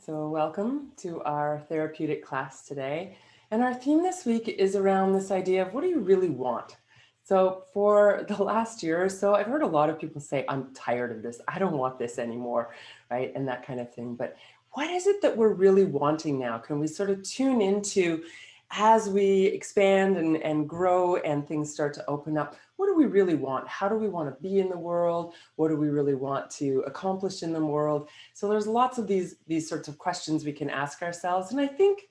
So welcome to our therapeutic class today. And our theme this week is around this idea of what do you really want? So for the last year or so, I've heard a lot of people say, I'm tired of this. I don't want this anymore, right? And that kind of thing. But what is it that we're really wanting now? Can we sort of tune into as we expand and grow and things start to open up? What do we really want? How do we want to be in the world? What do we really want to accomplish in the world? So there's lots of these sorts of questions we can ask ourselves. And I think,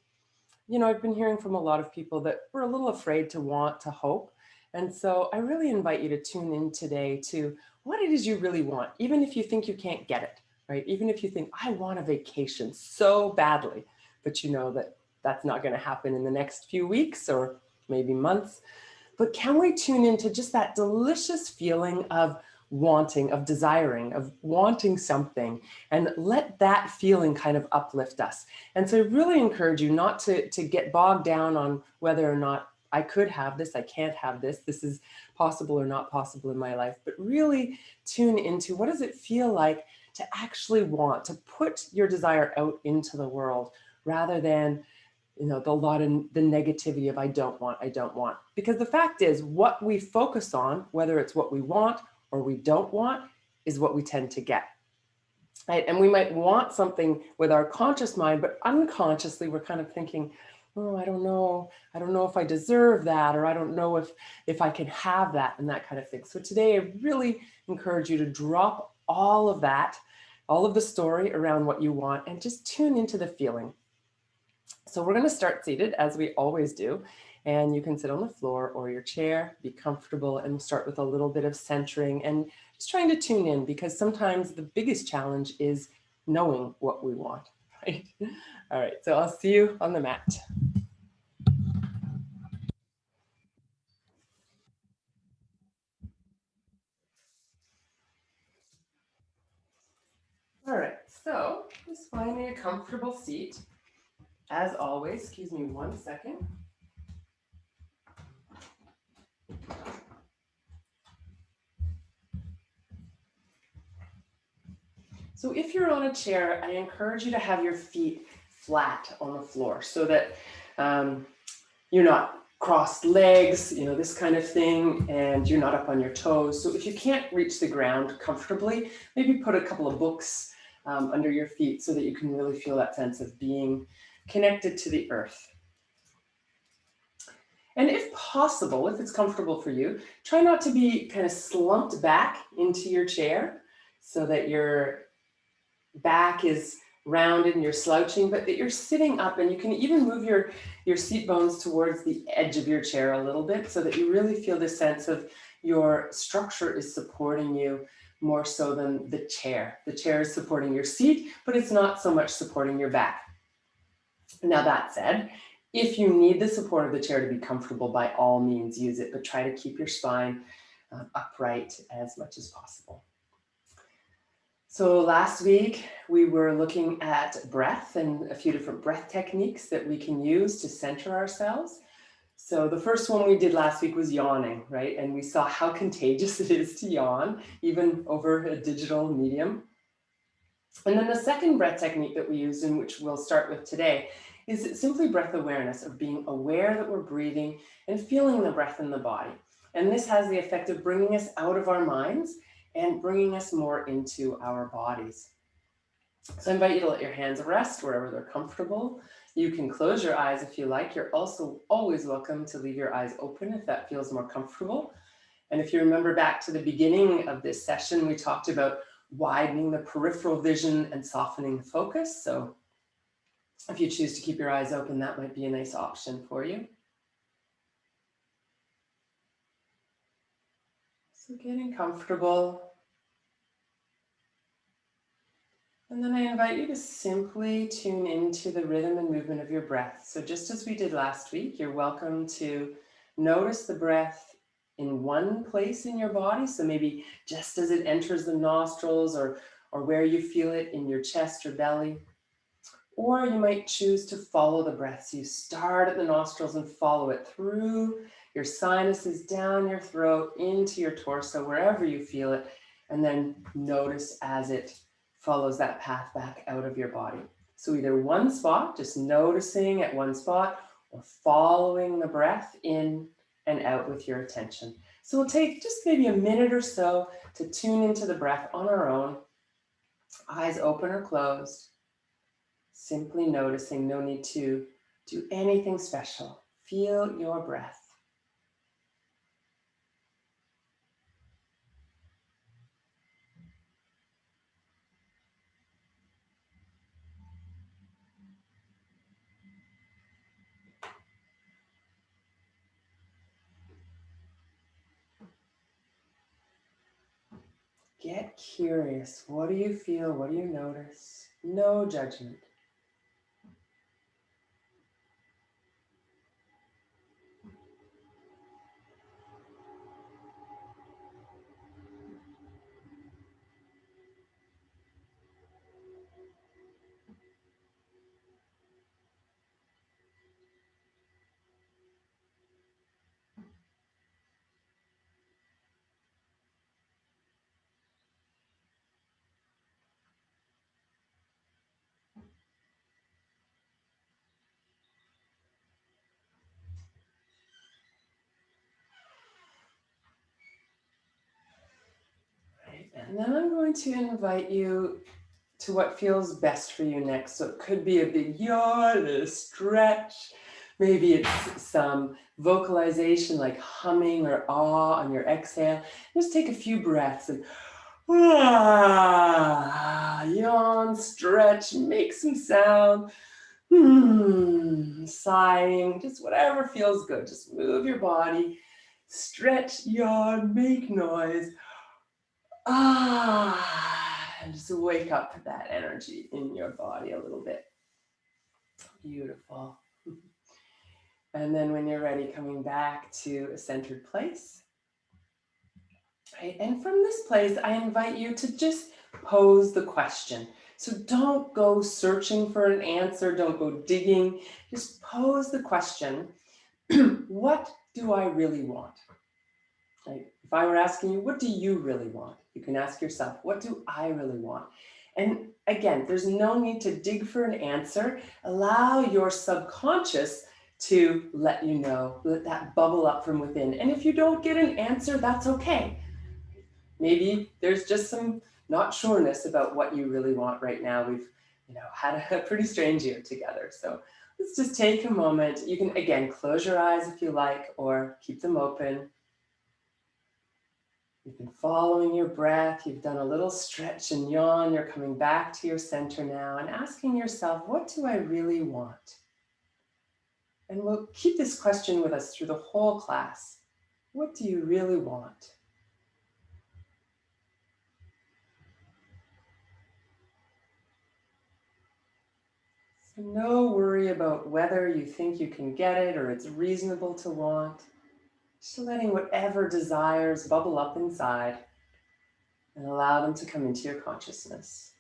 I've been hearing from a lot of people that we're a little afraid to want, to hope. And so I really invite you to tune in today to what it is you really want, even if you think you can't get it, right? Even if you think, I want a vacation so badly, but you know that that's not going to happen in the next few weeks or maybe months. But can we tune into just that delicious feeling of wanting, of desiring, of wanting something, and let that feeling kind of uplift us? And so I really encourage you not to get bogged down on whether or not I could have this, I can't have this, this is possible or not possible in my life, but really tune into what does it feel like to actually want, to put your desire out into the world rather than the lot of the negativity of I don't want. Because the fact is, what we focus on, whether it's what we want or we don't want, is what we tend to get. Right? And we might want something with our conscious mind, but unconsciously we're kind of thinking, oh, I don't know. I don't know if I deserve that, or I don't know if I can have that, and that kind of thing. So today I really encourage you to drop all of that, all of the story around what you want, and just tune into the feeling. So we're going to start seated as we always do. And you can sit on the floor or your chair, be comfortable, and we'll start with a little bit of centering and just trying to tune in, because sometimes the biggest challenge is knowing what we want, right? All right, so I'll see you on the mat. All right, so just finding a comfortable seat. As always, excuse me 1 second. So if you're on a chair, I encourage you to have your feet flat on the floor so that you're not crossed legs, this kind of thing, and you're not up on your toes. So if you can't reach the ground comfortably, maybe put a couple of books under your feet so that you can really feel that sense of being connected to the earth. And if possible, if it's comfortable for you, try not to be kind of slumped back into your chair so that your back is rounded and you're slouching, but that you're sitting up, and you can even move your seat bones towards the edge of your chair a little bit so that you really feel this sense of your structure is supporting you more so than the chair. The chair is supporting your seat, but it's not so much supporting your back. Now that said, if you need the support of the chair to be comfortable, by all means use it, but try to keep your spine upright as much as possible. So last week we were looking at breath and a few different breath techniques that we can use to center ourselves. So the first one we did last week was yawning, right? And we saw how contagious it is to yawn, even over a digital medium. And then the second breath technique that we used, and which we'll start with today, is simply breath awareness, of being aware that we're breathing and feeling the breath in the body. And this has the effect of bringing us out of our minds and bringing us more into our bodies. So I invite you to let your hands rest wherever they're comfortable. You can close your eyes if you like. You're also always welcome to leave your eyes open if that feels more comfortable. And if you remember back to the beginning of this session, we talked about widening the peripheral vision and softening the focus. So if you choose to keep your eyes open, that might be a nice option for you. So getting comfortable. And then I invite you to simply tune into the rhythm and movement of your breath. So just as we did last week, you're welcome to notice the breath in one place in your body. So maybe just as it enters the nostrils, or where you feel it in your chest or belly. Or you might choose to follow the breath. So you start at the nostrils and follow it through your sinuses, down your throat, into your torso, wherever you feel it, and then notice as it follows that path back out of your body. So either one spot, just noticing at one spot, or following the breath in and out with your attention. So we'll take just maybe a minute or so to tune into the breath on our own, eyes open or closed, simply noticing, no need to do anything special. Feel your breath. Get curious. What do you feel? What do you notice? No judgment. Right. And then I'm going to invite you to what feels best for you next. So it could be a big yawn, a stretch. Maybe it's some vocalization like humming or ah on your exhale. Just take a few breaths and yawn, stretch, make some sound. Sighing, just whatever feels good. Just move your body, stretch, yawn, make noise. And just wake up that energy in your body a little bit. Beautiful. And then when you're ready, coming back to a centered place. Right? And from this place, I invite you to just pose the question. So don't go searching for an answer, don't go digging, just pose the question, what do I really want? Like if I were asking you, what do you really want? You can ask yourself, what do I really want? And again, there's no need to dig for an answer. Allow your subconscious to let you know, let that bubble up from within. And if you don't get an answer, that's okay. Maybe there's just some not sureness about what you really want right now. We've had a pretty strange year together. So let's just take a moment. You can, again, close your eyes if you like, or keep them open. You've been following your breath. You've done a little stretch and yawn. You're coming back to your center now and asking yourself, what do I really want? And we'll keep this question with us through the whole class. What do you really want? So no worry about whether you think you can get it or it's reasonable to want. Just letting whatever desires bubble up inside and allow them to come into your consciousness.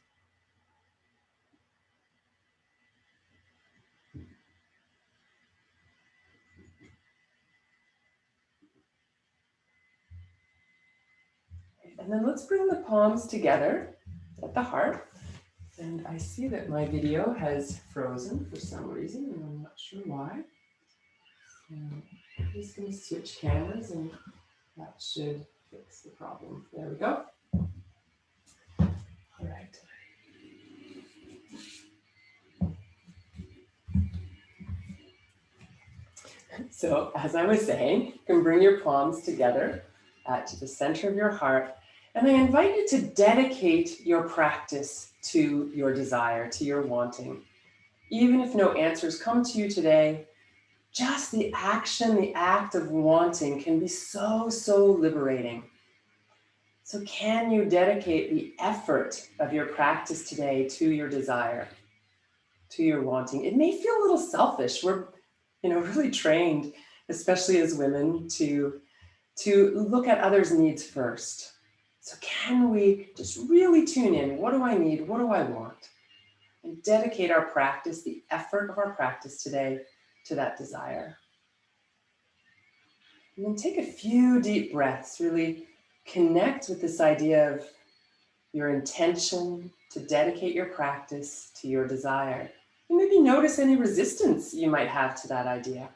And then let's bring the palms together at the heart. And I see that my video has frozen for some reason, and I'm not sure why. So I'm just going to switch cameras, and that should fix the problem. There we go. All right. So as I was saying, you can bring your palms together to the center of your heart. And I invite you to dedicate your practice to your desire, to your wanting. Even if no answers come to you today, just the action, the act of wanting can be so, so liberating. So can you dedicate the effort of your practice today to your desire, to your wanting? It may feel a little selfish. We're, really trained, especially as women, to look at others' needs first. So can we just really tune in? What do I need? What do I want? And dedicate our practice, the effort of our practice today, to that desire. And then take a few deep breaths, really connect with this idea of your intention to dedicate your practice to your desire. And maybe notice any resistance you might have to that idea.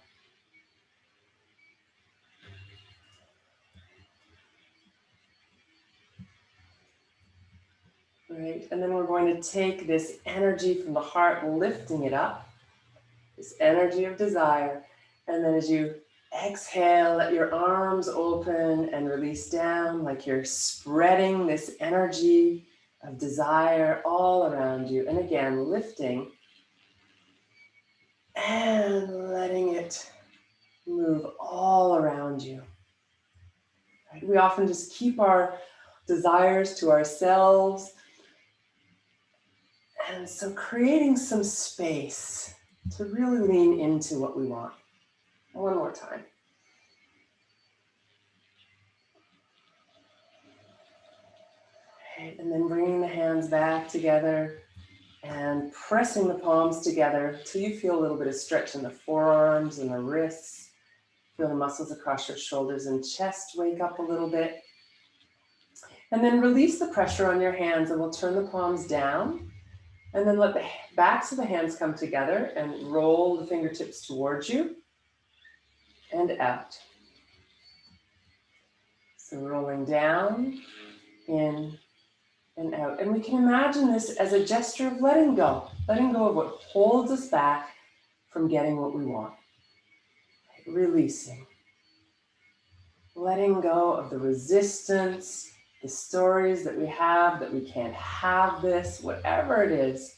Right, and then we're going to take this energy from the heart, lifting it up, this energy of desire. And then as you exhale, let your arms open and release down, like you're spreading this energy of desire all around you. And again, lifting and letting it move all around you. Right? We often just keep our desires to ourselves. And so creating some space to really lean into what we want. One more time. Right, and then bringing the hands back together and pressing the palms together till you feel a little bit of stretch in the forearms and the wrists. Feel the muscles across your shoulders and chest wake up a little bit. And then release the pressure on your hands, and we'll turn the palms down. And then let the backs of the hands come together and roll the fingertips towards you and out. So rolling down, in, and out. And we can imagine this as a gesture of letting go of what holds us back from getting what we want. Releasing. Letting go of the resistance, the stories that we have, that we can't have this, whatever it is.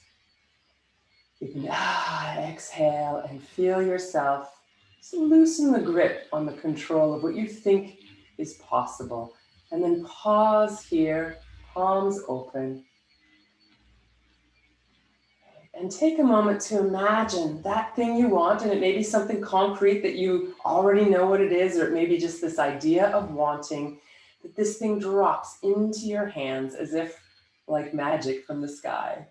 You can exhale and feel yourself. Just loosen the grip on the control of what you think is possible. And then pause here, palms open. And take a moment to imagine that thing you want, and it may be something concrete that you already know what it is, or it may be just this idea of wanting, that this thing drops into your hands as if like magic from the sky.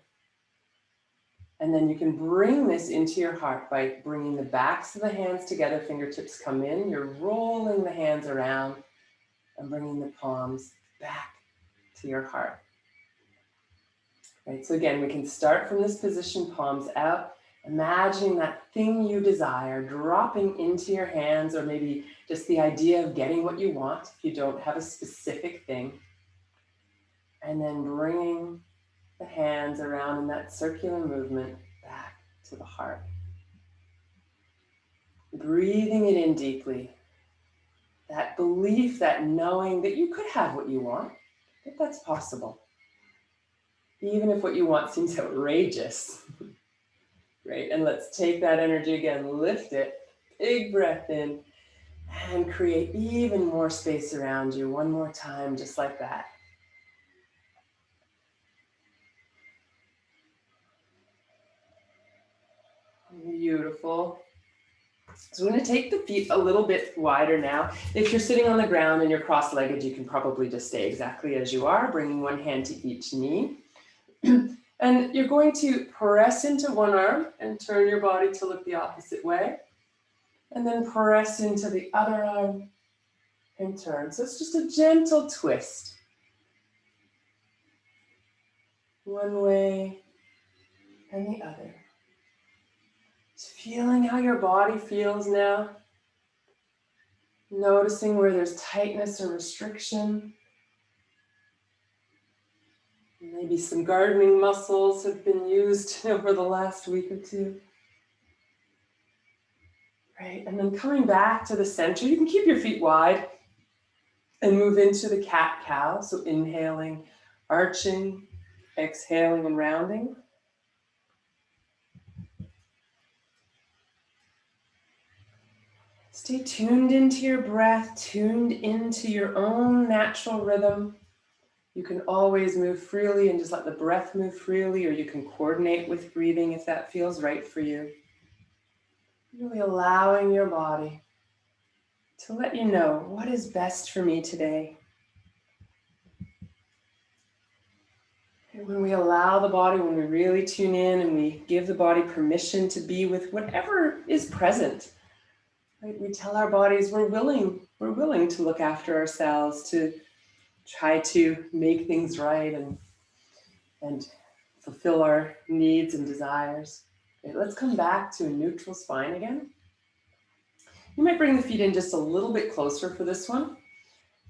And then you can bring this into your heart by bringing the backs of the hands together, fingertips come in, you're rolling the hands around and bringing the palms back to your heart. Right, so again, we can start from this position, palms out, imagining that thing you desire dropping into your hands, or maybe just the idea of getting what you want if you don't have a specific thing. And then bringing the hands around in that circular movement back to the heart. Breathing it in deeply. That belief, that knowing that you could have what you want, that that's possible. Even if what you want seems outrageous. Great, and let's take that energy again, lift it, big breath in, and create even more space around you. One more time, just like that. Beautiful. So we're going to take the feet a little bit wider now. If you're sitting on the ground and you're cross-legged, you can probably just stay exactly as you are, bringing one hand to each knee. And you're going to press into one arm and turn your body to look the opposite way. And then press into the other arm and turn. So it's just a gentle twist. One way and the other. Just feeling how your body feels now. Noticing where there's tightness or restriction. Maybe some gardening muscles have been used over the last week or two. Right, and then coming back to the center, you can keep your feet wide and move into the cat-cow. So inhaling, arching, exhaling and rounding. Stay tuned into your breath, tuned into your own natural rhythm. You can always move freely and just let the breath move freely, or you can coordinate with breathing if that feels right for you. Really allowing your body to let you know what is best for me today. And when we allow the body, when we really tune in and we give the body permission to be with whatever is present, right? We tell our bodies we're willing to look after ourselves, to try to make things right and and fulfill our needs and desires. Okay, let's come back to a neutral spine again. You might bring the feet in just a little bit closer for this one.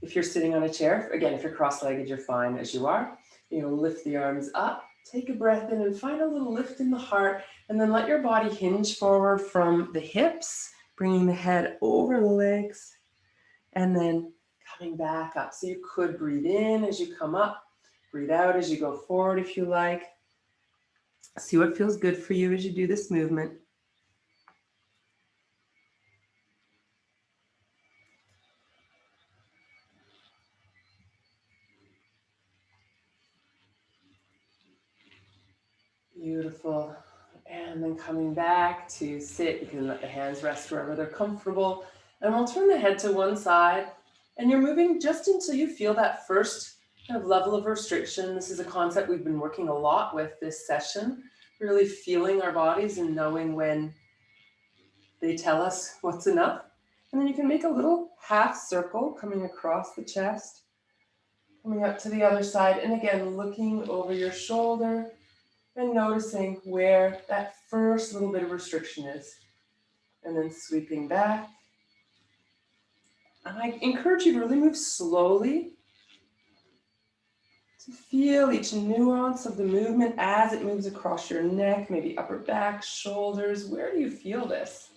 If you're sitting on a chair, again, if you're cross-legged, you're fine as you are. You know, lift the arms up, take a breath in and find a little lift in the heart, and then let your body hinge forward from the hips, bringing the head over the legs, and then coming back up. So you could breathe in as you come up, breathe out as you go forward if you like. See what feels good for you as you do this movement. Beautiful. And then coming back to sit, you can let the hands rest wherever they're comfortable. And we'll turn the head to one side. And you're moving just until you feel that first kind of level of restriction. This is a concept we've been working a lot with this session, really feeling our bodies and knowing when they tell us what's enough. And then you can make a little half circle coming across the chest, coming up to the other side. And again, looking over your shoulder, and noticing where that first little bit of restriction is. And then sweeping back. And I encourage you to really move slowly to feel each nuance of the movement as it moves across your neck, maybe upper back, shoulders. Where do you feel this?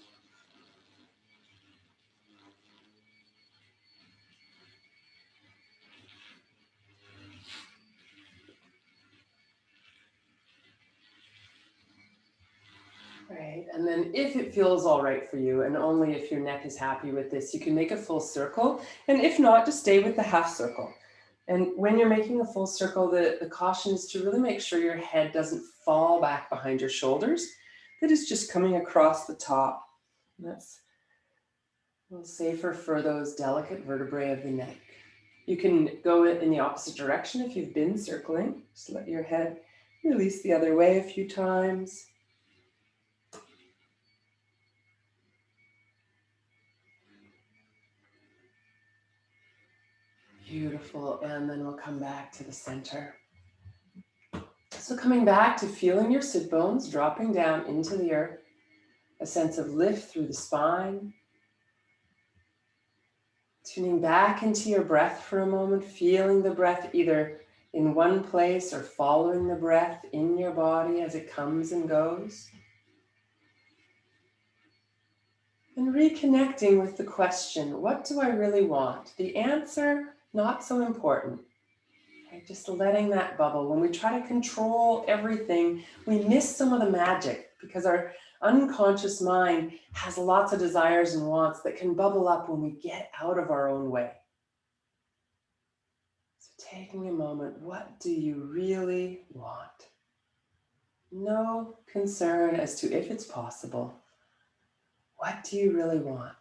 Right, and then if it feels all right for you, and only if your neck is happy with this, you can make a full circle. And if not, just stay with the half circle. And when you're making a full circle, the caution is to really make sure your head doesn't fall back behind your shoulders, that it's just coming across the top. And that's a little safer for those delicate vertebrae of the neck. You can go in the opposite direction if you've been circling. Just let your head release the other way a few times. Beautiful, and then we'll come back to the center. So coming back to feeling your sit bones dropping down into the earth, a sense of lift through the spine. Tuning back into your breath for a moment, feeling the breath either in one place or following the breath in your body as it comes and goes. And reconnecting with the question, what do I really want? The answer, not so important. Okay, just letting that bubble. When we try to control everything, we miss some of the magic because our unconscious mind has lots of desires and wants that can bubble up when we get out of our own way. So taking a moment, what do you really want? No concern as to if it's possible. What do you really want?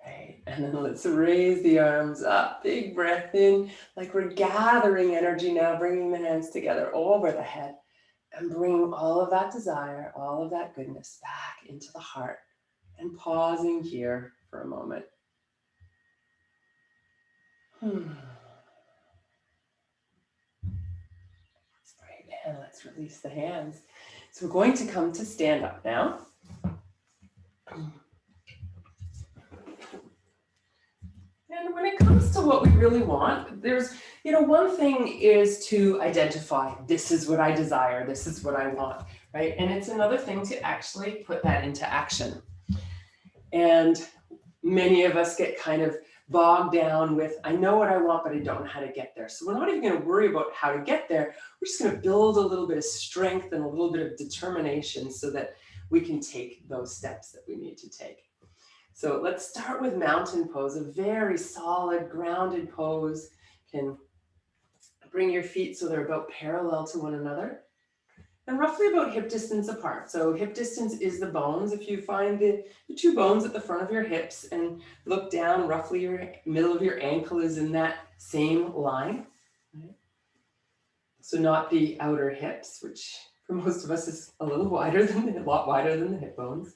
Right, and then let's raise the arms up. Big breath in, like we're gathering energy now, bringing the hands together over the head and bringing all of that desire, all of that goodness back into the heart and pausing here for a moment. Right, and let's release the hands. So we're going to come to stand up now. And when it comes to what we really want, there's, one thing is to identify, this is what I desire, this is what I want, right? And it's another thing to actually put that into action. And many of us get kind of bogged down with, I know what I want, but I don't know how to get there. So we're not even going to worry about how to get there. We're just going to build a little bit of strength and a little bit of determination so that we can take those steps that we need to take. So let's start with mountain pose, a very solid, grounded pose. You can bring your feet so they're about parallel to one another and roughly about hip distance apart. So hip distance is the bones. If you find the two bones at the front of your hips and look down, roughly your middle of your ankle is in that same line. Right? So not the outer hips, which for most of us is a lot wider than the hip bones.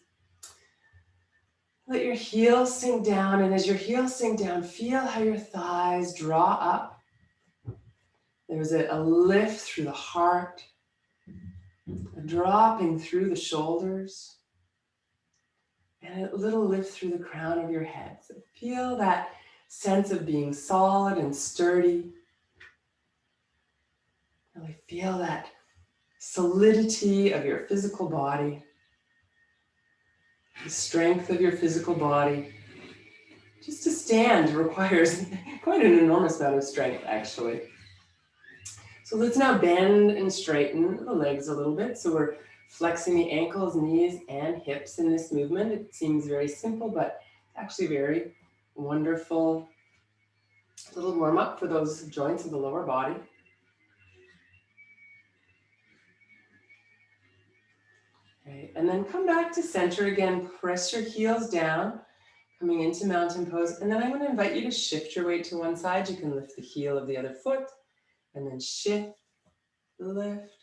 Let your heels sink down, and as your heels sink down, feel how your thighs draw up. There's a lift through the heart, a dropping through the shoulders, and a little lift through the crown of your head. So feel that sense of being solid and sturdy. Really feel that solidity of your physical body, the strength of your physical body. Just to stand requires quite an enormous amount of strength, actually. So let's now bend and straighten the legs a little bit. So we're flexing the ankles, knees, and hips in this movement. It seems very simple, but actually very wonderful. A little warm up for those joints of the lower body. Okay, and then come back to center again. Press your heels down, coming into mountain pose. And then I'm going to invite you to shift your weight to one side. You can lift the heel of the other foot and then shift, lift.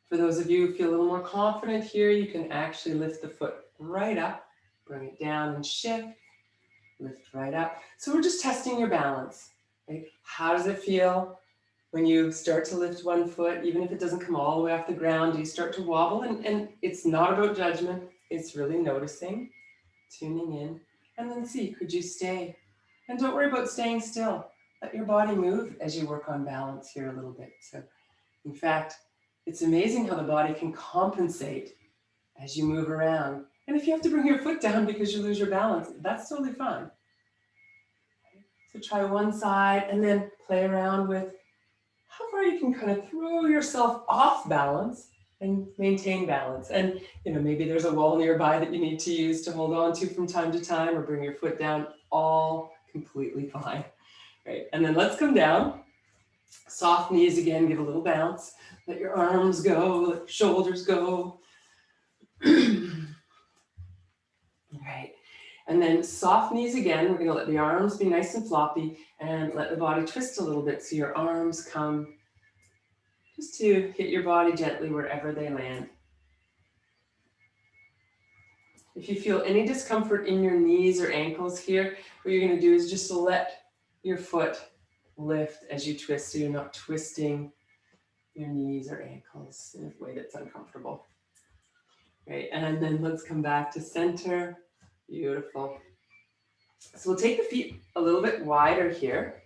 For those of you who feel a little more confident here, you can actually lift the foot right up, bring it down and shift, lift right up. So we're just testing your balance. Right? How does it feel when you start to lift one foot, even if it doesn't come all the way off the ground? Do you start to wobble? And it's not about judgment. It's really noticing, tuning in, and then see, could you stay? And don't worry about staying still. Let your body move as you work on balance here a little bit. So in fact, it's amazing how the body can compensate as you move around. And if you have to bring your foot down because you lose your balance, that's totally fine. So try one side and then play around with how far you can kind of throw yourself off balance and maintain balance. And maybe there's a wall nearby that you need to use to hold on to from time to time, or bring your foot down, all completely fine. Right? And then let's come down. Soft knees again, give a little bounce. Let your arms go, let your shoulders go. Right. And then soft knees again. We're going to let the arms be nice and floppy and let the body twist a little bit so your arms come just to hit your body gently wherever they land. If you feel any discomfort in your knees or ankles here, what you're going to do is just let your foot lift as you twist, so you're not twisting your knees or ankles in a way that's uncomfortable. Right, and then let's come back to center. Beautiful. So we'll take the feet a little bit wider here,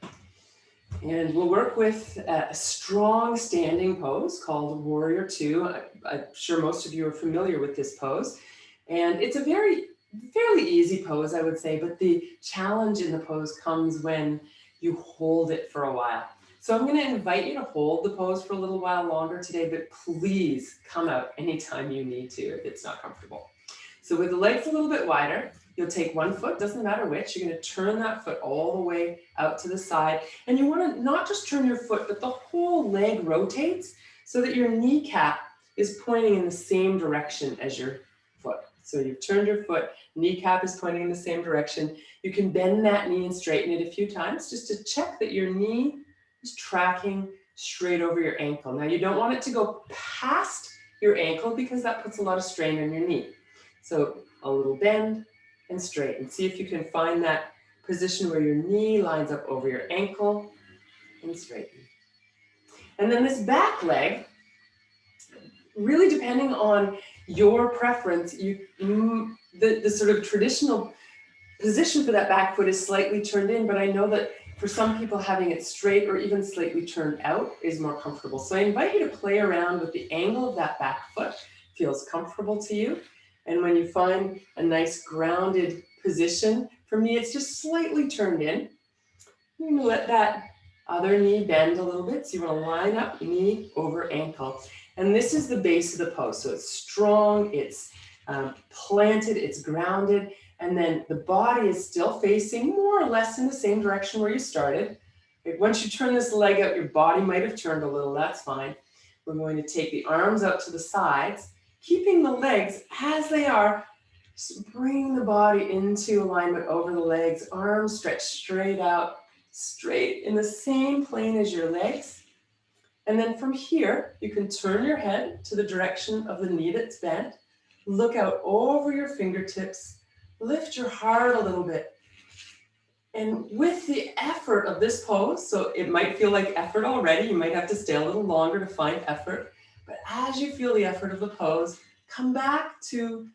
and we'll work with a strong standing pose called Warrior Two. I'm sure most of you are familiar with this pose, and it's a fairly easy pose, I would say, but the challenge in the pose comes when you hold it for a while. So I'm going to invite you to hold the pose for a little while longer today, but please come out anytime you need to if it's not comfortable. So with the legs a little bit wider, you'll take one foot, doesn't matter which, you're going to turn that foot all the way out to the side. And you want to not just turn your foot, but the whole leg rotates so that your kneecap is pointing in the same direction as your foot. So you've turned your foot, kneecap is pointing in the same direction. You can bend that knee and straighten it a few times just to check that your knee is tracking straight over your ankle. Now you don't want it to go past your ankle because that puts a lot of strain on your knee. So a little bend and straighten. See if you can find that position where your knee lines up over your ankle and straighten. And then this back leg, really depending on your preference, the sort of traditional position for that back foot is slightly turned in, but I know that for some people having it straight or even slightly turned out is more comfortable. So I invite you to play around with the angle of that back foot. Feels comfortable to you. And when you find a nice grounded position, for me, it's just slightly turned in. You're gonna let that other knee bend a little bit. So you wanna line up knee over ankle. And this is the base of the pose. So it's strong, it's planted, it's grounded. And then the body is still facing more or less in the same direction where you started. Once you turn this leg out, your body might have turned a little, that's fine. We're going to take the arms out to the sides, keeping the legs as they are. Just bring the body into alignment over the legs, arms stretch straight out, straight in the same plane as your legs. And then from here, you can turn your head to the direction of the knee that's bent. Look out over your fingertips. Lift your heart a little bit. And with the effort of this pose, so it might feel like effort already, you might have to stay a little longer to find effort, but as you feel the effort of the pose, come back to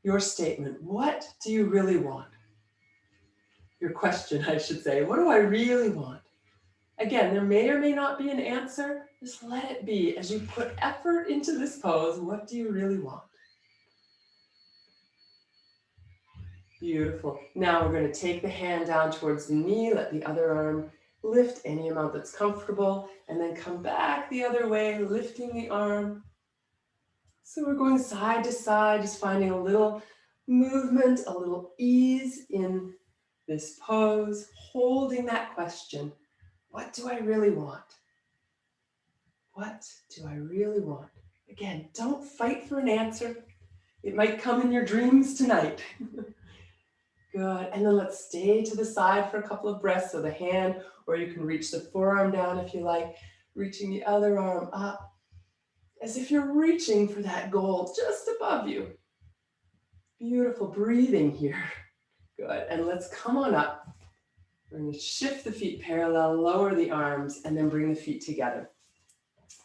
your statement. What do you really want? Your question, I should say. What do I really want? Again, there may or may not be an answer. Just let it be. As you put effort into this pose, what do you really want? Beautiful. Now we're going to take the hand down towards the knee, let the other arm lift any amount that's comfortable, and then come back the other way, lifting the arm. So we're going side to side, just finding a little movement, a little ease in this pose, holding that question. What do I really want? What do I really want? Again, don't fight for an answer. It might come in your dreams tonight. Good, and then let's stay to the side for a couple of breaths. So the hand, or you can reach the forearm down if you like, reaching the other arm up, as if you're reaching for that goal just above you. Beautiful breathing here. Good, and let's come on up. We're going to shift the feet parallel, lower the arms, and then bring the feet together.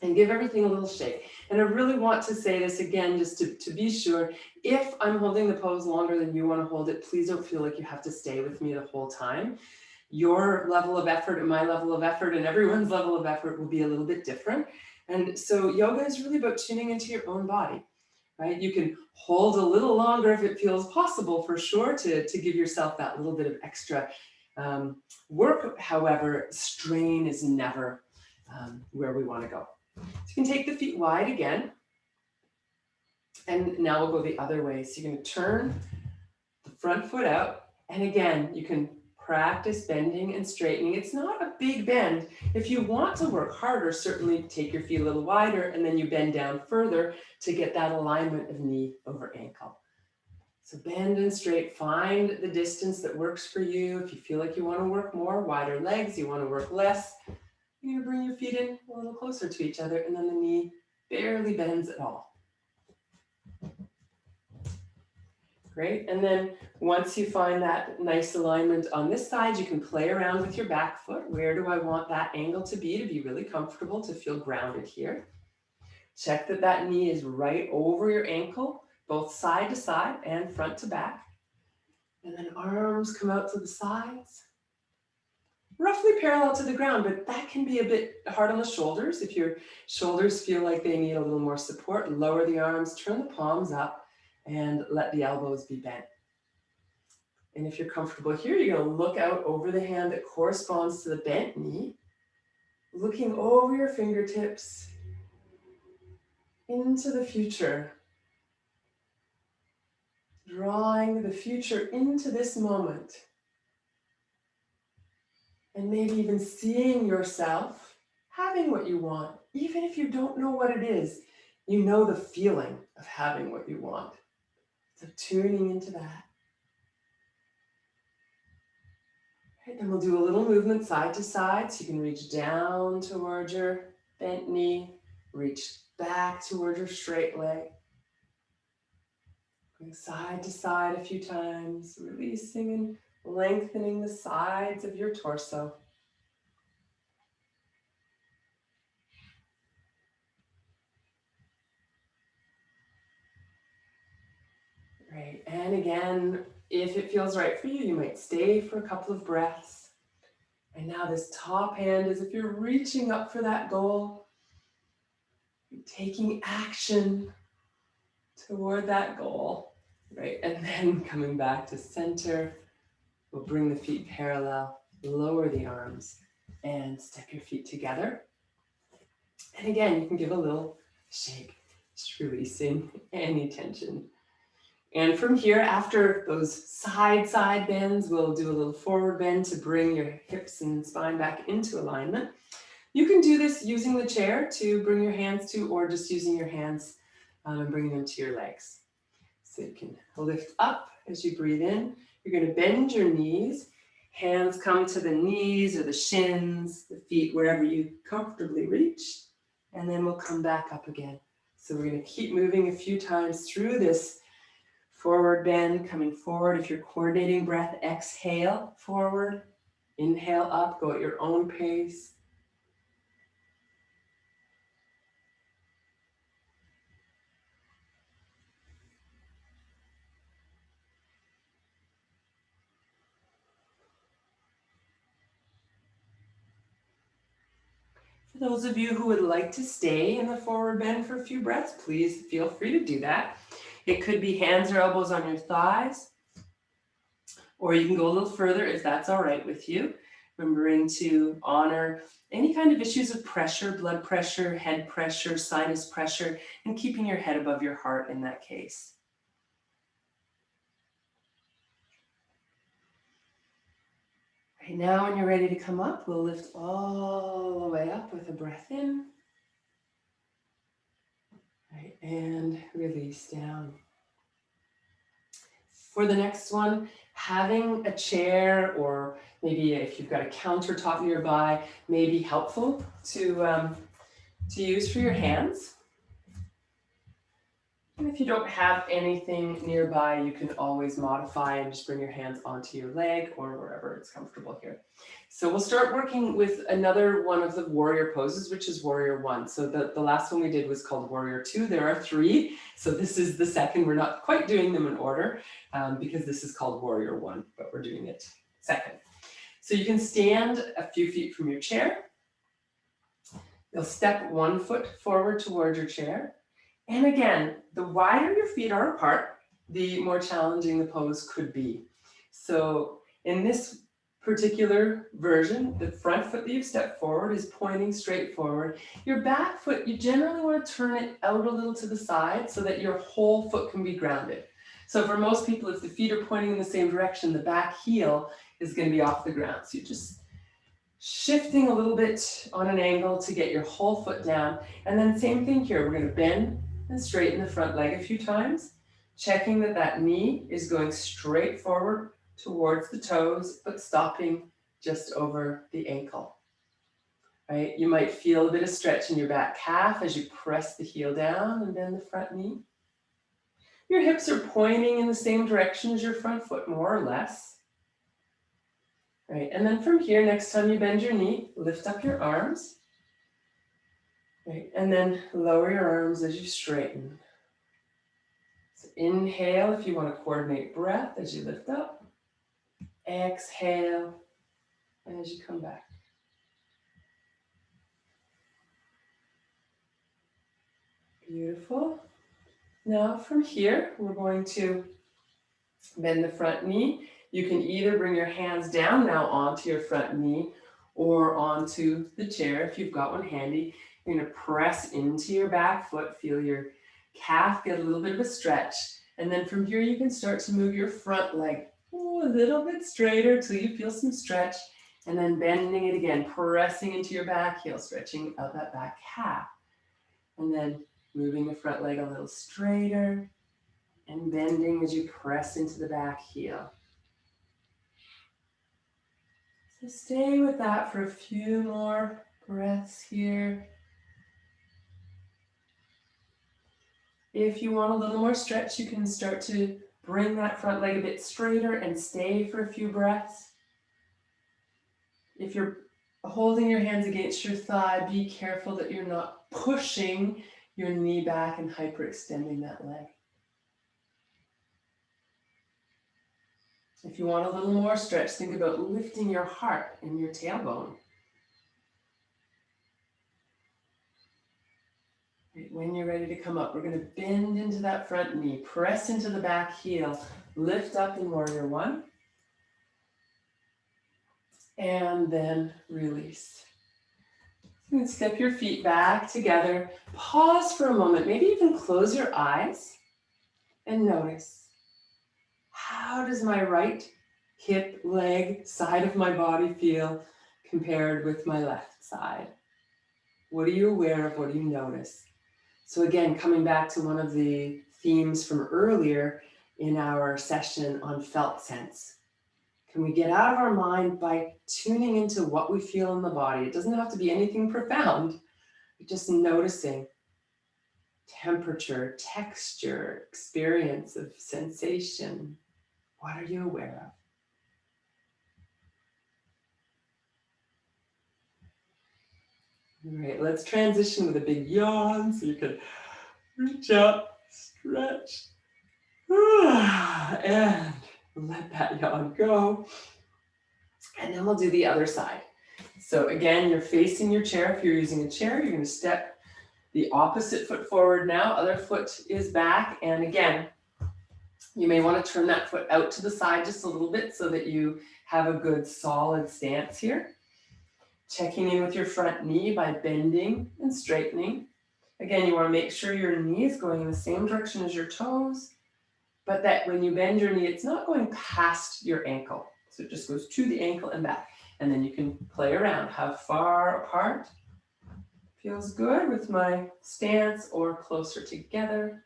And give everything a little shake. And I really want to say this again, just to be sure, if I'm holding the pose longer than you want to hold it, please don't feel like you have to stay with me the whole time. Your level of effort and my level of effort and everyone's level of effort will be a little bit different. And so yoga is really about tuning into your own body, right? You can hold a little longer if it feels possible, for sure, to give yourself that little bit of extra work. However, strain is never where we want to go. So you can take the feet wide again. And now we'll go the other way. So you're going to turn the front foot out. And again, you can practice bending and straightening. It's not a big bend. If you want to work harder, certainly take your feet a little wider and then you bend down further to get that alignment of knee over ankle. So bend and straight, find the distance that works for you. If you feel like you want to work more, wider legs, you want to work less, you're going to bring your feet in a little closer to each other, and then the knee barely bends at all. Great, and then once you find that nice alignment on this side, you can play around with your back foot. Where do I want that angle to be really comfortable, to feel grounded here? Check that that knee is right over your ankle, both side to side and front to back. And then arms come out to the sides. Roughly parallel to the ground, but that can be a bit hard on the shoulders. If your shoulders feel like they need a little more support, lower the arms, turn the palms up, and let the elbows be bent. And if you're comfortable here, you're going to look out over the hand that corresponds to the bent knee, looking over your fingertips into the future, drawing the future into this moment. And maybe even seeing yourself having what you want, even if you don't know what it is, you know the feeling of having what you want. So tuning into that. Right, then we'll do a little movement side to side, so you can reach down towards your bent knee, reach back towards your straight leg. Going side to side a few times, releasing and lengthening the sides of your torso. Great, and again, if it feels right for you, you might stay for a couple of breaths. And now this top hand, as if you're reaching up for that goal, you're taking action toward that goal, right? And then coming back to center, we'll bring the feet parallel, lower the arms, and step your feet together. And again, you can give a little shake, just releasing any tension. And from here, after those side bends, we'll do a little forward bend to bring your hips and spine back into alignment. You can do this using the chair to bring your hands to, or just using your hands and bringing them to your legs. So you can lift up as you breathe in. You're going to bend your knees. Hands come to the knees or the shins, the feet, wherever you comfortably reach. And then we'll come back up again. So we're going to keep moving a few times through this Forward bend, coming forward. If you're coordinating breath, exhale forward. Inhale up, go at your own pace. For those of you who would like to stay in the forward bend for a few breaths, please feel free to do that. It could be hands or elbows on your thighs, or you can go a little further if that's all right with you. Remembering to honor any kind of issues of pressure, blood pressure, head pressure, sinus pressure, and keeping your head above your heart in that case. Right now, when you're ready to come up, we'll lift all the way up with a breath in. Right, and release down. For the next one, having a chair or maybe if you've got a countertop nearby may be helpful to use for your hands. And if you don't have anything nearby, you can always modify and just bring your hands onto your leg or wherever it's comfortable here. So we'll start working with another one of the warrior poses, which is warrior one. So the last one we did was called warrior two. There are three. So this is the second. We're not quite doing them in order because this is called warrior one, but we're doing it second. So you can stand a few feet from your chair. You'll step 1 foot forward towards your chair. And again, the wider your feet are apart, the more challenging the pose could be. So in this particular version, the front foot that you've stepped forward is pointing straight forward. Your back foot, you generally want to turn it out a little to the side so that your whole foot can be grounded. So for most people, if the feet are pointing in the same direction, the back heel is going to be off the ground. So you just shifting a little bit on an angle to get your whole foot down. And then same thing here, we're going to bend and straighten the front leg a few times, checking that that knee is going straight forward towards the toes, but stopping just over the ankle. Right? You might feel a bit of stretch in your back calf as you press the heel down and bend the front knee. Your hips are pointing in the same direction as your front foot, more or less. Right, and then from here, next time you bend your knee, lift up your arms. Right, and then lower your arms as you straighten. So inhale if you want to coordinate breath as you lift up. Exhale as you come back. Beautiful. Now from here, we're going to bend the front knee. You can either bring your hands down now onto your front knee or onto the chair if you've got one handy. You're going to press into your back foot, feel your calf get a little bit of a stretch. And then from here, you can start to move your front leg a little bit straighter till you feel some stretch. And then bending it again, pressing into your back heel, stretching out that back calf. And then moving the front leg a little straighter and bending as you press into the back heel. So stay with that for a few more breaths here. If you want a little more stretch, you can start to bring that front leg a bit straighter and stay for a few breaths. If you're holding your hands against your thigh, be careful that you're not pushing your knee back and hyperextending that leg. If you want a little more stretch, think about lifting your heart and your tailbone. When you're ready to come up, we're going to bend into that front knee, press into the back heel, lift up in warrior one, and then release. You can step your feet back together, pause for a moment, maybe even close your eyes and notice. How does my right hip, leg, side of my body feel compared with my left side? What are you aware of? What do you notice? So again, coming back to one of the themes from earlier in our session on felt sense. Can we get out of our mind by tuning into what we feel in the body? It doesn't have to be anything profound, but just noticing. temperature, texture, experience of sensation. What are you aware of? All right, let's transition with a big yawn so you can reach up, stretch, and let that yawn go. And then we'll do the other side. So again, you're facing your chair. If you're using a chair, you're going to step the opposite foot forward now. Other foot is back. And again, you may want to turn that foot out to the side just a little bit so that you have a good solid stance here. Checking in with your front knee by bending and straightening. Again, you want to make sure your knee is going in the same direction as your toes, but that when you bend your knee, it's not going past your ankle. So it just goes to the ankle and back. And then you can play around. How far apart feels good with my stance or closer together.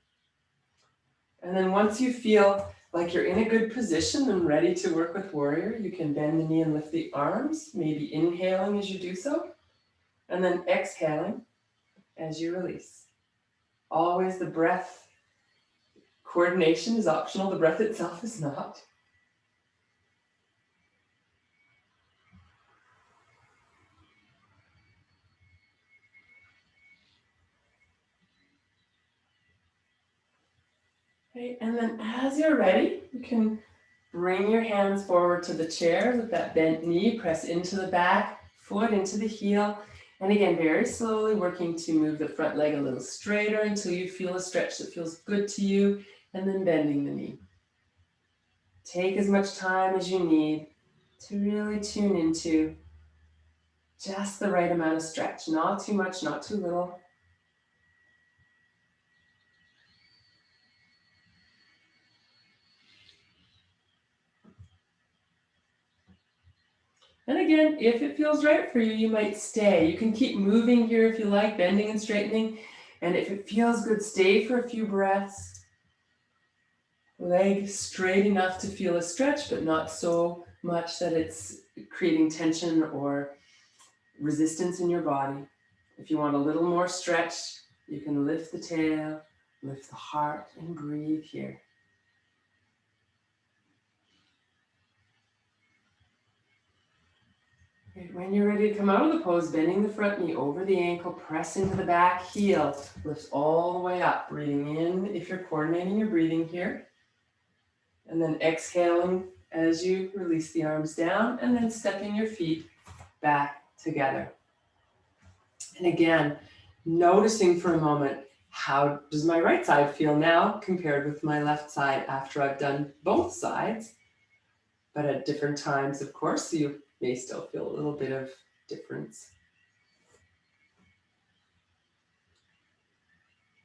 And then once you feel like you're in a good position and ready to work with warrior, you can bend the knee and lift the arms, maybe inhaling as you do so, and then exhaling as you release. Always the breath coordination is optional. The breath itself is not. Okay, and then as you're ready, you can bring your hands forward to the chair with that bent knee, press into the back, foot into the heel. And again, very slowly working to move the front leg a little straighter until you feel a stretch that feels good to you, and then bending the knee. Take as much time as you need to really tune into just the right amount of stretch. Not too much, not too little. And again, if it feels right for you, you might stay. You can keep moving here if you like, bending and straightening. And if it feels good, stay for a few breaths. Leg straight enough to feel a stretch, but not so much that it's creating tension or resistance in your body. If you want a little more stretch, you can lift the tail, lift the heart, and breathe here. When you're ready to come out of the pose, bending the front knee over the ankle, press into the back heel, lift all the way up, breathing in if you're coordinating your breathing here. And then exhaling as you release the arms down, and then stepping your feet back together. And again, noticing for a moment, how does my right side feel now compared with my left side after I've done both sides? But at different times, of course, you may still feel a little bit of difference.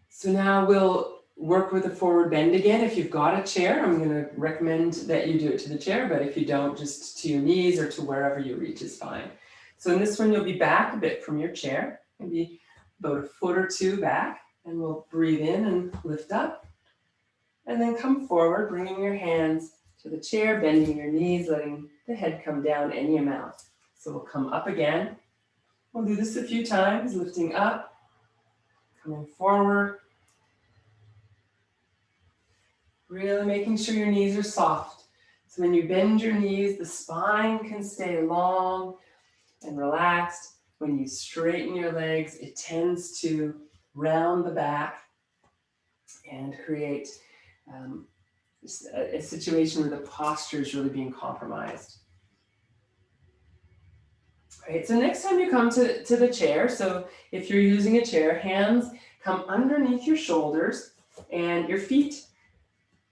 So now we'll work with a forward bend again. If you've got a chair, I'm going to recommend that you do it to the chair, but if you don't, just to your knees or to wherever you reach is fine. So in this one, you'll be back a bit from your chair, maybe about a foot or two back, and we'll breathe in and lift up. And then come forward, bringing your hands to the chair, bending your knees, letting the head come down any amount. So we'll come up again. We'll do this a few times, lifting up, coming forward. Really making sure your knees are soft. So when you bend your knees, the spine can stay long and relaxed. When you straighten your legs, it tends to round the back and create a situation where the posture is really being compromised. All right, so next time you come to the chair, so if you're using a chair, hands come underneath your shoulders and your feet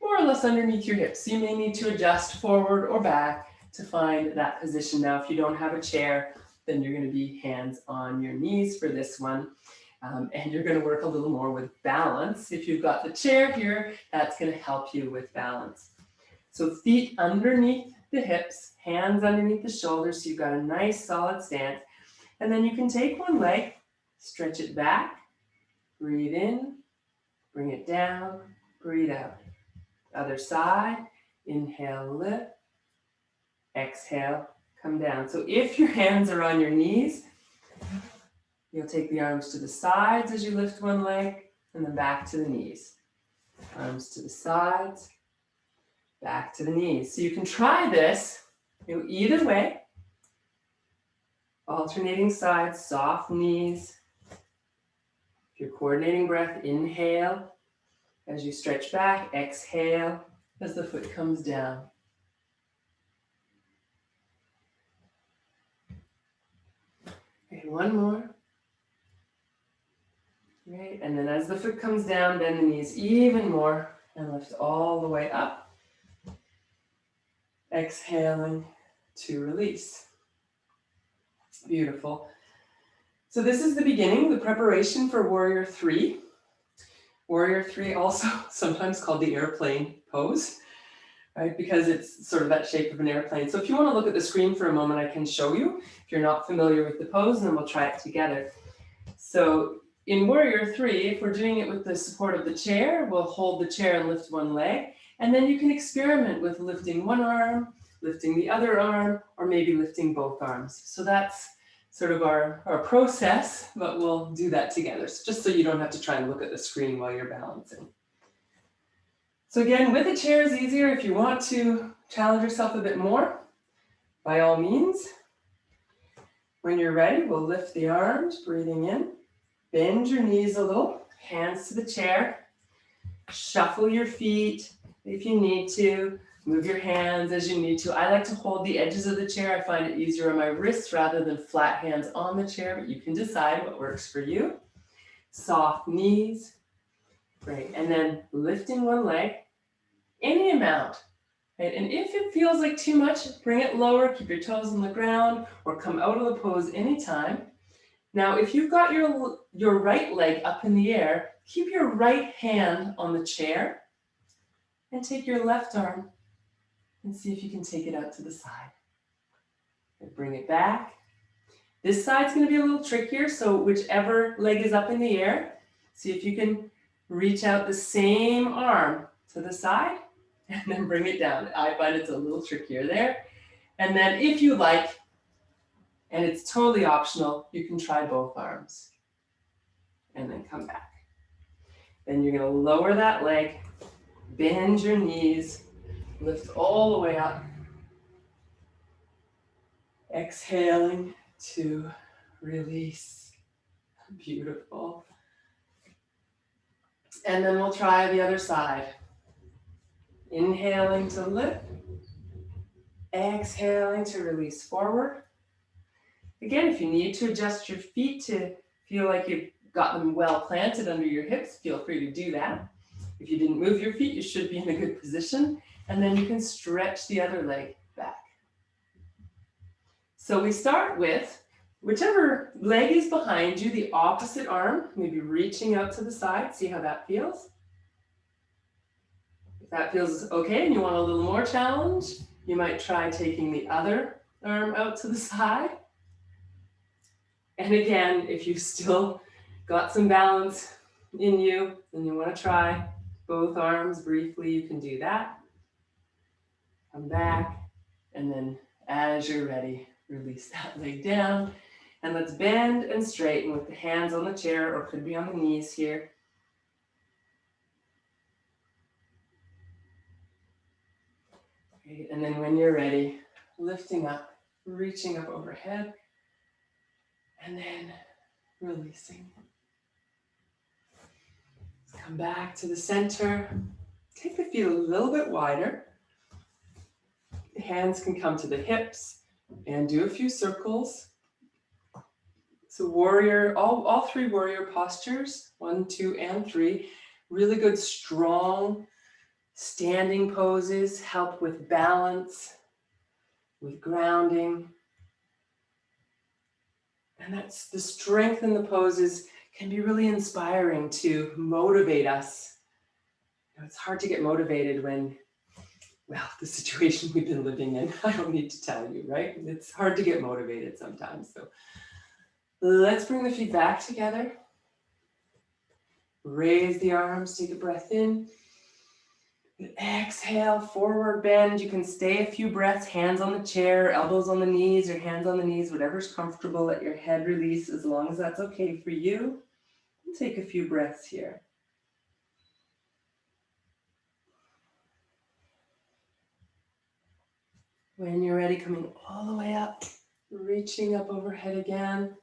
more or less underneath your hips. You may need to adjust forward or back to find that position. Now, if you don't have a chair, then you're going to be hands on your knees for this one. And you're going to work a little more with balance. If you've got the chair here, that's going to help you with balance. So feet underneath the hips, hands underneath the shoulders, so you've got a nice solid stance. And then you can take one leg, stretch it back, breathe in, bring it down, breathe out. Other side, inhale, lift, exhale, come down. So if your hands are on your knees, you'll take the arms to the sides as you lift one leg, and then back to the knees. Arms to the sides, back to the knees. So you can try this, either way. Alternating sides, soft knees. If you're coordinating breath, inhale. As you stretch back, exhale as the foot comes down. Okay, one more. Great, and then as the foot comes down, bend the knees even more and lift all the way up. Exhaling to release. Beautiful. So this is the beginning, the preparation for Warrior 3. Warrior 3, also sometimes called the airplane pose, right? Because it's sort of that shape of an airplane. So if you want to look at the screen for a moment, I can show you if you're not familiar with the pose, and then we'll try it together. So in Warrior 3, if we're doing it with the support of the chair, we'll hold the chair and lift one leg, and then you can experiment with lifting one arm, lifting the other arm, or maybe lifting both arms. So that's sort of our process, but we'll do that together, so just so you don't have to try and look at the screen while you're balancing. So again, with the chair is easier. If you want to challenge yourself a bit more, by all means. When you're ready, we'll lift the arms, breathing in. Bend your knees a little, hands to the chair. Shuffle your feet if you need to. Move your hands as you need to. I like to hold the edges of the chair. I find it easier on my wrists rather than flat hands on the chair, but you can decide what works for you. Soft knees. Great. And then lifting one leg, any amount. Right? And if it feels like too much, bring it lower, keep your toes on the ground, or come out of the pose anytime. Now, if you've got your right leg up in the air, keep your right hand on the chair and take your left arm and see if you can take it out to the side. And bring it back. This side's going to be a little trickier, so whichever leg is up in the air, see if you can reach out the same arm to the side and then bring it down. I find it's a little trickier there. And then if you like, and it's totally optional, you can try both arms and then come back. Then you're going to lower that leg, bend your knees, lift all the way up. Exhaling to release. Beautiful. And then we'll try the other side. Inhaling to lift. Exhaling to release forward. Again, if you need to adjust your feet to feel like you've got them well planted under your hips, feel free to do that. If you didn't move your feet, you should be in a good position. And then you can stretch the other leg back. So we start with whichever leg is behind you, the opposite arm, maybe reaching out to the side. See how that feels? If that feels okay and you want a little more challenge, you might try taking the other arm out to the side. And again, if you've still got some balance in you and you want to try both arms briefly, you can do that. Come back, and then as you're ready, release that leg down. And let's bend and straighten with the hands on the chair, or could be on the knees here. Great. And then when you're ready, lifting up, reaching up overhead, and then releasing. Let's come back to the center. Take the feet a little bit wider. The hands can come to the hips and do a few circles. So warrior, all three warrior postures, 1, 2, and 3, really good, strong standing poses, help with balance, with grounding. And that's the strength in the poses can be really inspiring to motivate us. You know, it's hard to get motivated when, well, the situation we've been living in, I don't need to tell you, right? It's hard to get motivated sometimes. So let's bring the feet back together. Raise the arms, take a breath in. Exhale, forward bend. You can stay a few breaths, hands on the chair, elbows on the knees, or hands on the knees, whatever's comfortable. Let your head release as long as that's okay for you. And take a few breaths here. When you're ready, coming all the way up, reaching up overhead again.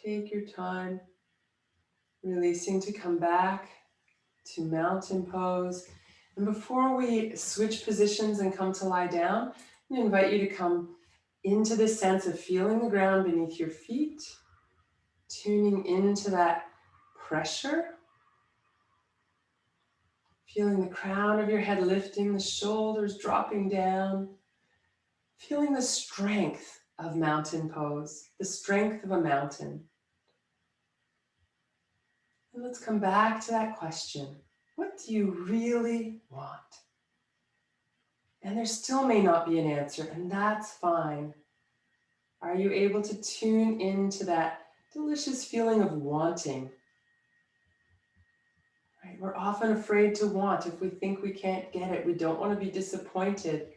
Take your time, releasing to come back to mountain pose. And before we switch positions and come to lie down, I invite you to come into this sense of feeling the ground beneath your feet, tuning into that pressure, feeling the crown of your head lifting, the shoulders dropping down, feeling the strength of mountain pose, the strength of a mountain. And let's come back to that question. What do you really want? And there still may not be an answer, and that's fine. Are you able to tune into that delicious feeling of wanting? Right? We're often afraid to want. If we think we can't get it, we don't want to be disappointed.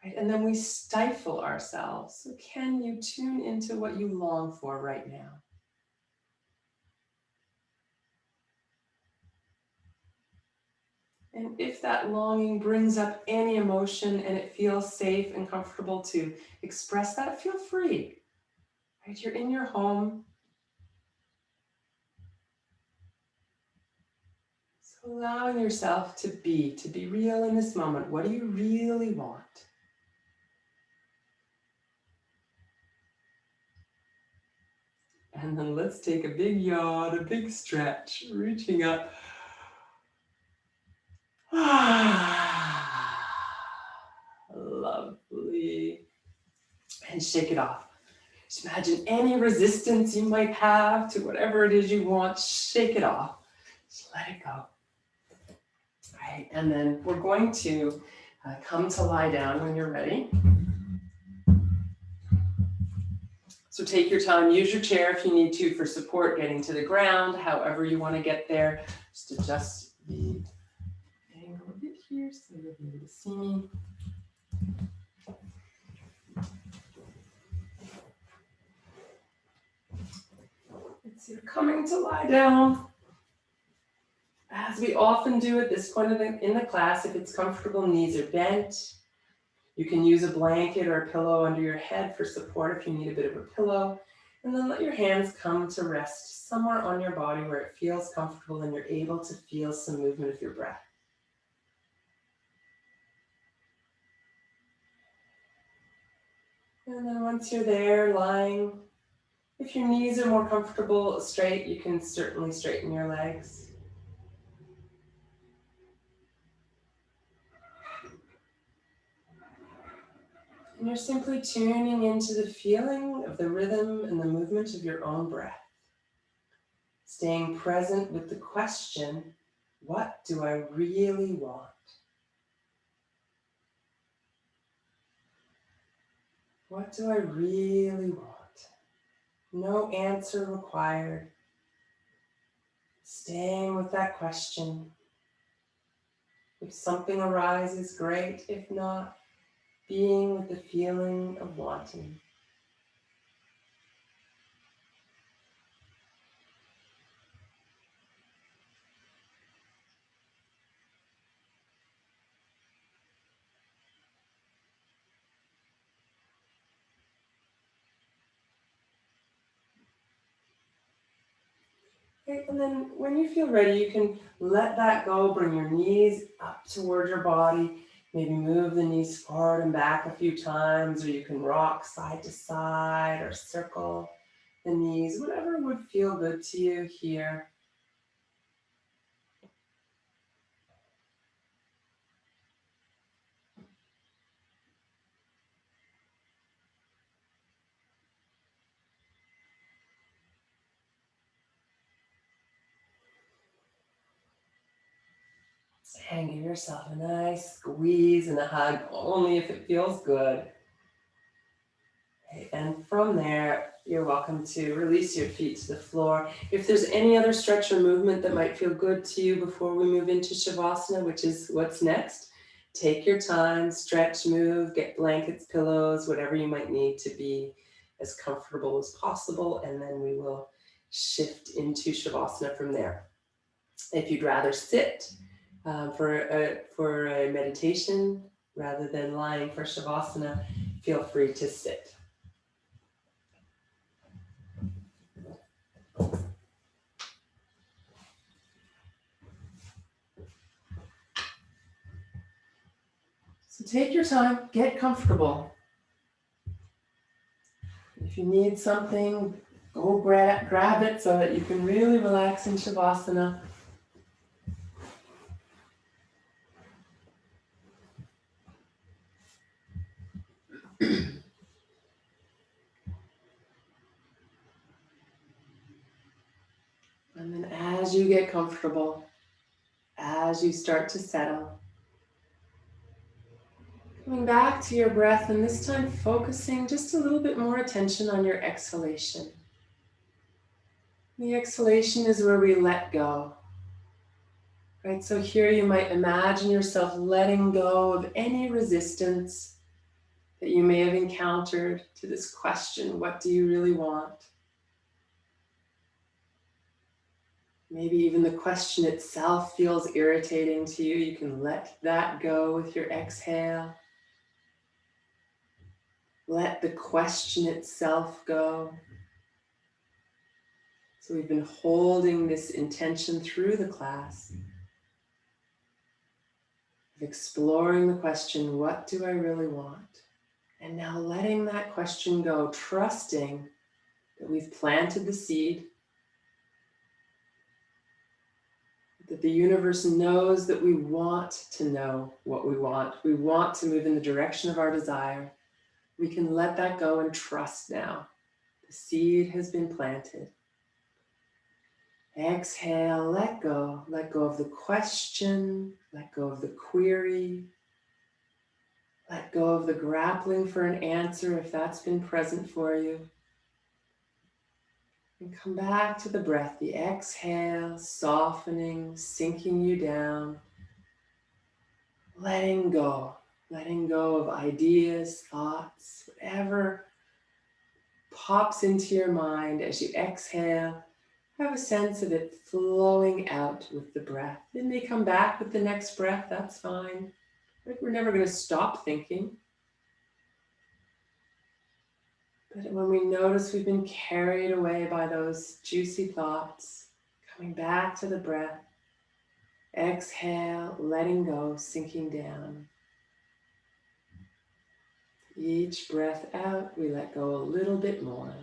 Right? And then we stifle ourselves. So can you tune into what you long for right now? And if that longing brings up any emotion and it feels safe and comfortable to express that, feel free. Right? You're in your home. So allowing yourself to be real in this moment. What do you really want? And then let's take a big yawn, a big stretch, reaching up. Lovely. And shake it off. Just imagine any resistance you might have to whatever it is you want, shake it off. Just let it go. Right, and then we're going to come to lie down when you're ready. So take your time, use your chair if you need to for support, getting to the ground, however you want to get there. Just adjust the angle a bit here so you'll be able to see me. So you're coming to lie down. As we often do at this point in the class, if it's comfortable, knees are bent. You can use a blanket or a pillow under your head for support if you need a bit of a pillow. And then let your hands come to rest somewhere on your body where it feels comfortable and you're able to feel some movement of your breath. And then once you're there, lying, if your knees are more comfortable straight, you can certainly straighten your legs. And you're simply tuning into the feeling of the rhythm and the movement of your own breath. Staying present with the question, what do I really want? What do I really want? No answer required. Staying with that question. If something arises, great. If not, being with the feeling of wanting. Okay, and then when you feel ready, you can let that go. Bring your knees up toward your body. Maybe move the knees forward and back a few times, or you can rock side to side or circle the knees, whatever would feel good to you here. And give yourself a nice squeeze and a hug, only if it feels good. Okay, and from there, you're welcome to release your feet to the floor. If there's any other stretch or movement that might feel good to you before we move into Shavasana, which is what's next, take your time, stretch, move, get blankets, pillows, whatever you might need to be as comfortable as possible, and then we will shift into Shavasana from there. If you'd rather sit for a meditation, Rather than lying for Shavasana, feel free to sit. So take your time, get comfortable. If you need something, go grab it so that you can really relax in Shavasana. And then as you get comfortable, as you start to settle, coming back to your breath, and this time focusing just a little bit more attention on your exhalation. The exhalation is where we let go. Right, so here you might imagine yourself letting go of any resistance that you may have encountered to this question, what do you really want? Maybe even the question itself feels irritating to you. You can let that go with your exhale. Let the question itself go. So we've been holding this intention through the class of exploring the question, what do I really want? And now letting that question go, trusting that we've planted the seed, that the universe knows that we want to know what we want. We want to move in the direction of our desire. We can let that go and trust now. The seed has been planted. Exhale, let go. Let go of the question. Let go of the query. Let go of the grappling for an answer if that's been present for you. And come back to the breath, the exhale, softening, sinking you down. Letting go of ideas, thoughts, whatever pops into your mind as you exhale. Have a sense of it flowing out with the breath. It may come back with the next breath, that's fine. We're never going to stop thinking. But when we notice we've been carried away by those juicy thoughts, coming back to the breath, exhale, letting go, sinking down. Each breath out, we let go a little bit more.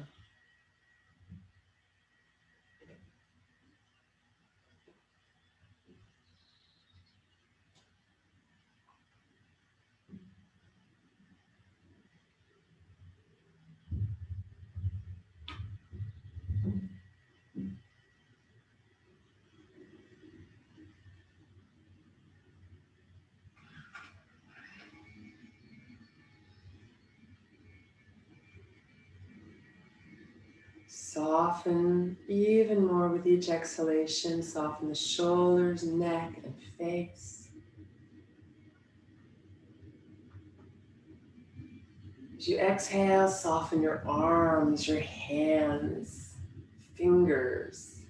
Soften even more with each exhalation. Soften the shoulders, neck, and face. As you exhale, soften your arms, your hands, fingers.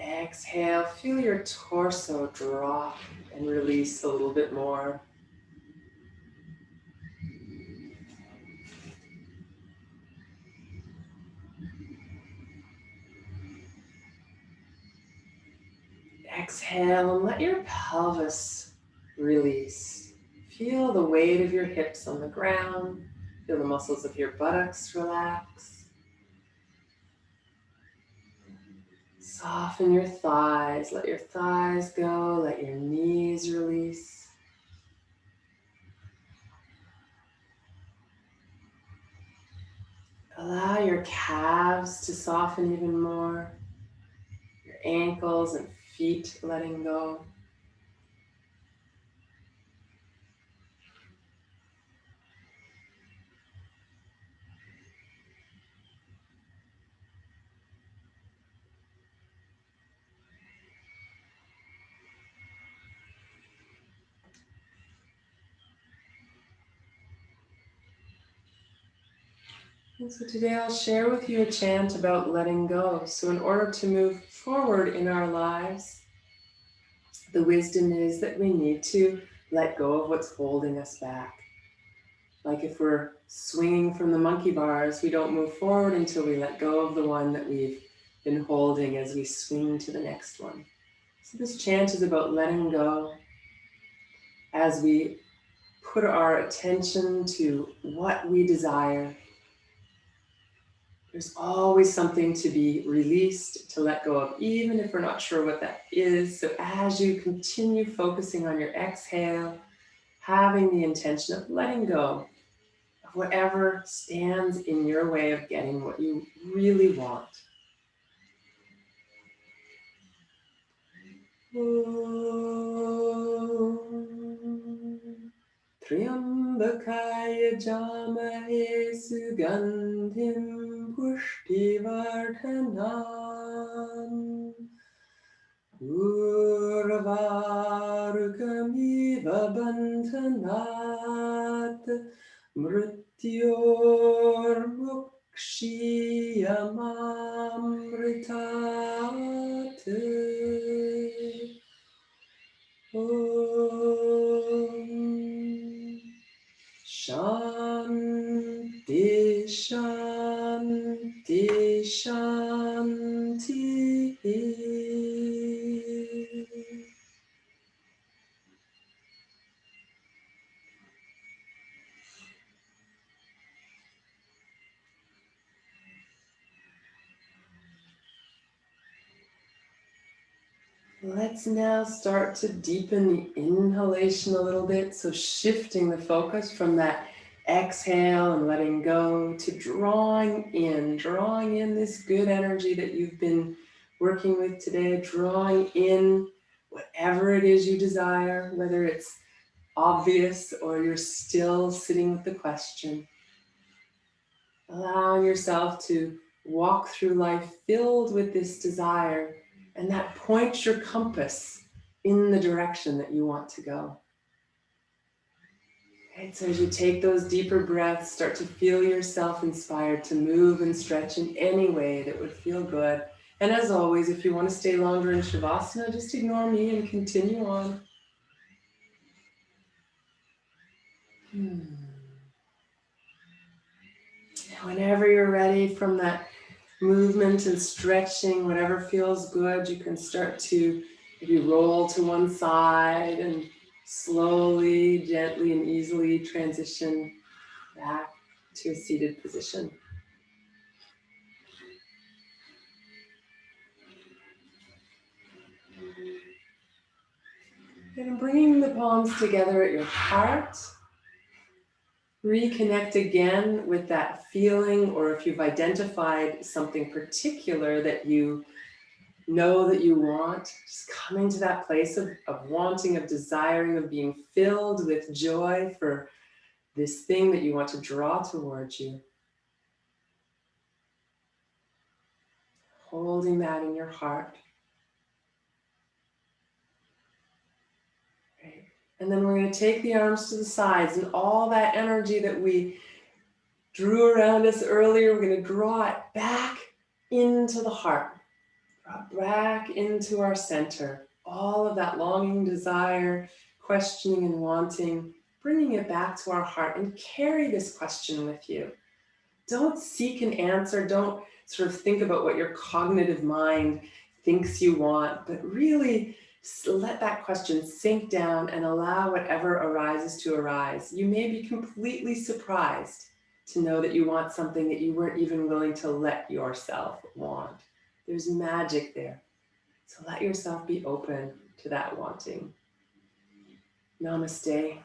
Exhale, feel your torso drop and release a little bit more. Exhale and let your pelvis release. Feel the weight of your hips on the ground. Feel the muscles of your buttocks relax. Soften your thighs. Let your thighs go. Let your knees release. Allow your calves to soften even more. Your ankles and feet letting go. And so today I'll share with you a chant about letting go. So in order to move forward in our lives, the wisdom is that we need to let go of what's holding us back. Like if we're swinging from the monkey bars, we don't move forward until we let go of the one that we've been holding as we swing to the next one. So this chant is about letting go as we put our attention to what we desire. There's always something to be released, to let go of, even if we're not sure what that is. So as you continue focusing on your exhale, having the intention of letting go of whatever stands in your way of getting what you really want. Triambakaya Jamahe Sugandhim Pushtivardhanan Urvarukamiva Bandhanat Mrityor Mukshiyamamritat Om Shanti Shanti Shanti. Let's now start to deepen the inhalation a little bit. So shifting the focus from that exhale and letting go to drawing in this good energy that you've been working with today, drawing in whatever it is you desire, whether it's obvious or you're still sitting with the question. Allowing yourself to walk through life filled with this desire, and that points your compass in the direction that you want to go. Right, so as you take those deeper breaths, start to feel yourself inspired to move and stretch in any way that would feel good. And as always, if you want to stay longer in Shavasana, just ignore me and continue on. Whenever you're ready from that movement and stretching, whatever feels good, you can start to maybe roll to one side and slowly, gently, and easily transition back to a seated position. And bringing the palms together at your heart, reconnect again with that feeling, or if you've identified something particular that you know that you want, just coming to that place of wanting, of desiring, of being filled with joy for this thing that you want to draw towards you. Holding that in your heart. Right. And then we're going to take the arms to the sides, and all that energy that we drew around us earlier, we're going to draw it back into the heart. Back into our center, all of that longing, desire, questioning and wanting, bringing it back to our heart, and carry this question with you. Don't seek an answer. Don't sort of think about what your cognitive mind thinks you want, but really let that question sink down and allow whatever arises to arise. You may be completely surprised to know that you want something that you weren't even willing to let yourself want. There's magic there. So let yourself be open to that wanting. Namaste.